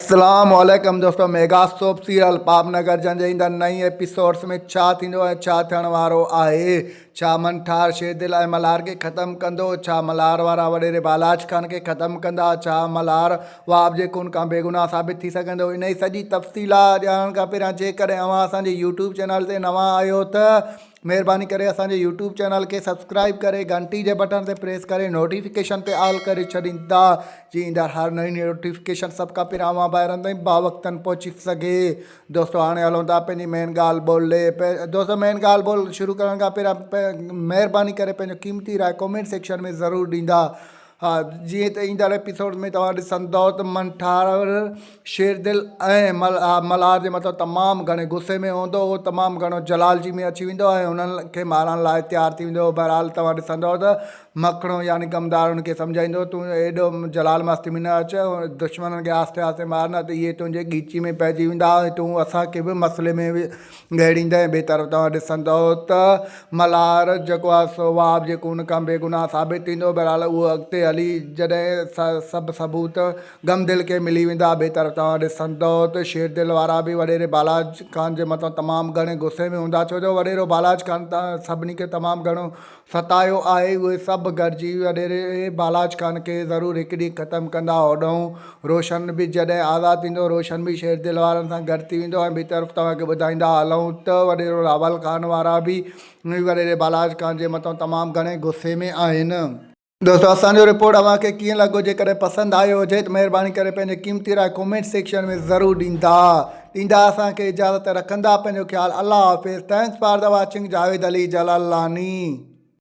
अस्सलामुअलैकुम दोस्तों, mega soap serial पापनगर जंहिंजा नई एपिसोड्स में छा थींदो ऐं छा थियण वारो आहे। छा मंठार शेरदिल ऐं मल्हार खे ख़त्म कंदो? छा मल्हार वारा वॾेरे बालाज खान खे ख़त्म कंदा? छा मल्हार वाब जे खून खां बेगुनाह साबित थी सघंदो? इन जी सॼी तफ़सीलात ॼाणण खां पहिरियां जेकॾहिं अव्हां असांजे यूट्यूब चैनल ते नवां आहियो त महिरबानी करे असांजे यूट्यूब चैनल के सब्सक्राइब करे घंटी जे बटन ते प्रेस करे नोटिफिकेशन पे ऑल करे छॾींदा जीअं ईंदड़ हर नई नोटिफिकेशन सभु खां पहिरियां अव्हां ॿाहिरि ताईं बावक़्तनि पहुची सघे। दोस्तों हाणे हलूं था पंहिंजी मेन ॻाल्हि ॿोल दोस्तों मेन ॻाल्हि ॿोल शुरू करण खां पहिरियां महिरबानी करे पंहिंजो क़ीमती राय कॉमेंट सेक्शन में ज़रूरु ॾींदा। हाँ, जीअं त ईंदड़ एपिसोड में तव्हां ॾिसंदो त मंठार शेरदिल ऐं मल्हार जे मथां तमामु घणे गुस्से में हूंदो, उहो तमामु घणो जलालजी में अची वेंदो ऐं उन्हनि खे मारण लाइ तयारु थी वेंदो। बहरहाल तव्हां ॾिसंदो त मखणो यानी गमदार उनखे सम्झाईंदो, तूं एॾो जलाल मस्ती में न अच, दुश्मननि खे आस्ते आस्ते मारना त इहे तुंहिंजे ॻीची में पइजी वेंदा ऐं तूं असांखे बि मसइले में ॻेड़ींदे। ॿिए तरफ़ तव्हां ॾिसंदो त मल्हार जेको आहे सो वाब जे खून खां बेगुनाह साबित थींदो। बहरहाल उहो अॻिते हली जॾहिं सभु सबूत गमदिल खे मिली वेंदा। ॿिए तरफ़ तव्हां ॾिसंदो त शेरदिल वारा बि वॾेरे बालाज खान जे मथां तमामु घणे गुस्से में हूंदा, छो जो वॾेरो बालाज खान सभिनी खे तमामु घणो सतायो आहे। उहे सभु गॾिजी वॾेरे बालाज खान खे ज़रूरु हिकु ॾींहुं ख़त्मु कंदा। होॾों रोशन बि जॾहिं आज़ादु थींदो, रोशन बि शेरदिल वारनि सां गॾु थी वेंदो। ऐं ॿी तरफ़ तव्हांखे ॿुधाईंदा हलूं त वॾेरो रावल खान वारा बि वॾेरे बालाज खान जे मथां तमामु घणे गुस्से में आहिनि। दोस्तों असांजो रिपोर्ट अव्हांखे कीअं लॻो? जेकॾहिं पसंदि आयो हुजे त महिरबानी करे पंहिंजे क़ीमती राय कॉमेंट सेक्शन में ज़रूरु ॾींदा असांखे इजाज़त रखंदा। पंहिंजो ख़्यालु। अल्लाह हाफ़िज़। Thanks for the watching. Javed Ali जलालानी।